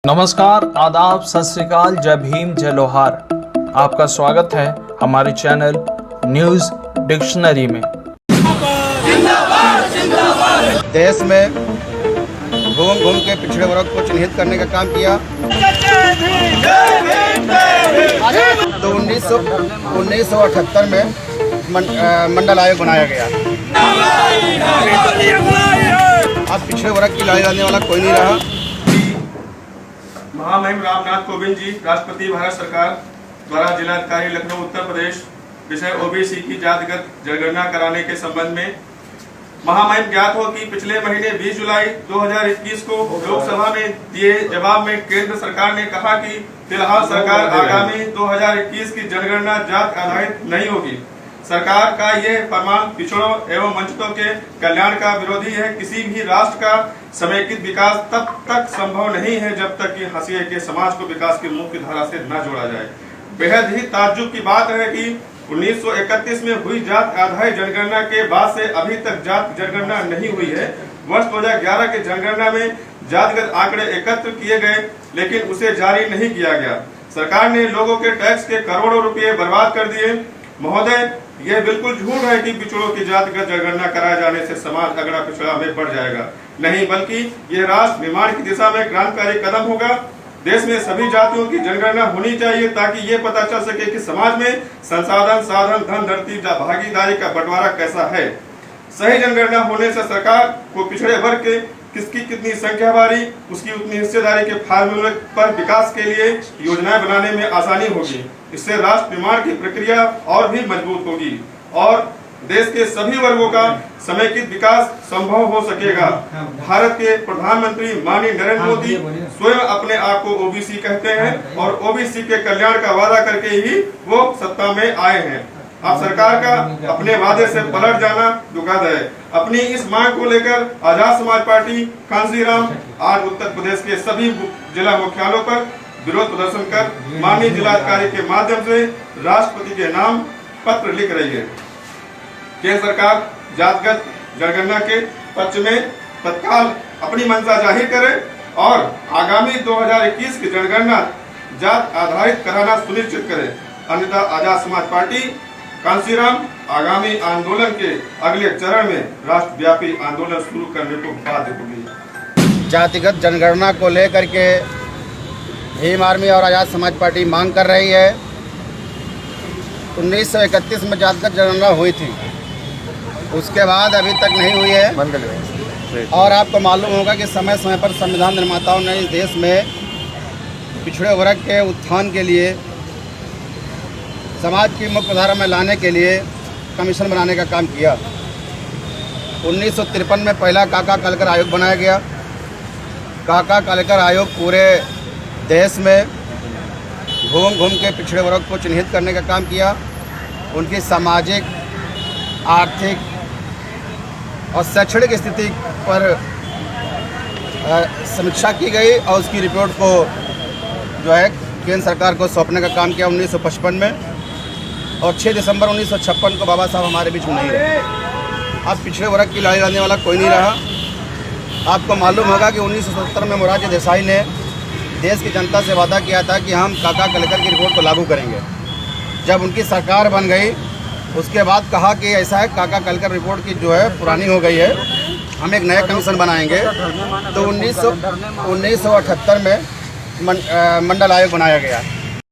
नमस्कार, आदाब, सत श्री अकाल, जय भीम, जय लोहार। आपका स्वागत है हमारे चैनल न्यूज़ डिक्शनरी में। देश में घूम घूम के पिछड़े वर्ग को चिन्हित करने का काम किया। तो 1978 में मंडल आयोग बनाया गया। अब पिछड़े वर्ग की लड़ाई लड़ने वाला कोई नहीं रहा। महामहिम रामनाथ कोविंद जी, राष्ट्रपति भारत सरकार द्वारा जिलाधिकारी लखनऊ उत्तर प्रदेश विषय ओबीसी की जातिगत जनगणना कराने के संबंध में महामहिम ज्ञात हो कि पिछले महीने 20 जुलाई 2021 को लोकसभा में दिए जवाब में केंद्र सरकार ने कहा कि फिलहाल सरकार आगामी 2021 की जनगणना जात आधारित नहीं होगी। सरकार का यह फरमान पिछड़ों एवं वंचितों के कल्याण का विरोधी है। किसी भी राष्ट्र का समेकित विकास तब तक संभव नहीं है जब तक कि हाशिए के समाज को विकास की मुख्य धारा से न जोड़ा जाए। बेहद ही ताज्जुब की बात है कि 1931 में हुई जात आधारित जनगणना के बाद से अभी तक जात जनगणना नहीं हुई है। वर्ष 2011 की जनगणना में जातिगत आंकड़े एकत्र किए गए, लेकिन उसे जारी नहीं किया गया। सरकार ने लोगों के टैक्स के करोड़ों रुपए बर्बाद कर दिए। महोदय, यह बिल्कुल झूठ है कि पिछड़ों की जातिगत जनगणना कराए जाने से समाज अगड़ा पिछड़ा में बढ़ जाएगा। नहीं, बल्कि यह राष्ट्र निर्माण की दिशा में क्रांतिकारी कदम होगा। देश में सभी जातियों की जनगणना होनी चाहिए ताकि ये पता चल सके कि समाज में संसाधन, साधन, धन, धरती, भागीदारी का बंटवारा कैसा है। सही जनगणना होने से सरकार को पिछड़े वर्ग के किसकी कितनी संख्या बारी, उसकी उतनी हिस्सेदारी के फार्मूले पर विकास के लिए योजनाएं बनाने में आसानी होगी। इससे राष्ट्र निर्माण की प्रक्रिया और भी मजबूत होगी और देश के सभी वर्गों का समेकित विकास संभव हो सकेगा। भारत के प्रधानमंत्री माननीय नरेंद्र मोदी स्वयं अपने आप को ओबीसी कहते हैं और ओबीसी के कल्याण का वादा करके ही वो सत्ता में आए हैं। अब सरकार का अपने वादे से पलट जाना दुखद है। अपनी इस मांग को लेकर आजाद समाज पार्टी कांसीराम आज उत्तर प्रदेश के सभी जिला मुख्यालयों पर विरोध प्रदर्शन कर माननीय जिलाधिकारी के माध्यम से राष्ट्रपति के नाम पत्र लिख रही है। केंद्र सरकार जातिगत जनगणना के पक्ष में तत्काल अपनी मंशा जाहिर करे और आगामी 2021 की जनगणना जात आधारित कराना सुनिश्चित करे। अन्यथा आजाद समाज पार्टी कांसीराम आगामी आंदोलन के अगले चरण में राष्ट्रव्यापी आंदोलन शुरू करने को बाध्य होगी। जातिगत जनगणना को लेकर के भीम आर्मी और आजाद समाज पार्टी मांग कर रही है। 1931 में जातिगत जनगणना हुई थी, उसके बाद अभी तक नहीं हुई है। और आपको मालूम होगा कि समय समय पर संविधान निर्माताओं ने इस देश में पिछड़े वर्ग के उत्थान के लिए, समाज की मुख्य धारा में लाने के लिए कमीशन बनाने का काम किया। 1953 में पहला काका कालेकर आयोग बनाया गया। काका कालेकर आयोग पूरे देश में घूम घूम के पिछड़े वर्ग को चिन्हित करने का काम किया। उनकी सामाजिक, आर्थिक और शैक्षणिक स्थिति पर समीक्षा की गई और उसकी रिपोर्ट को जो है केंद्र सरकार को सौंपने का काम किया 1955 में। और 6 दिसंबर 1956 को बाबा साहब हमारे बीच में नहीं रहे। अब पिछड़े वर्ग की लड़ाई लड़ने वाला कोई नहीं रहा। आपको मालूम होगा कि 1970 में मोरारजी देसाई ने देश की जनता से वादा किया था कि हम काका कालेकर की रिपोर्ट को लागू करेंगे। जब उनकी सरकार बन गई उसके बाद कहा कि ऐसा है, काका कालेकर रिपोर्ट की जो है पुरानी हो गई है, हम एक नया कमीशन बनाएंगे। तो 1978 में मंडल आयोग बनाया गया।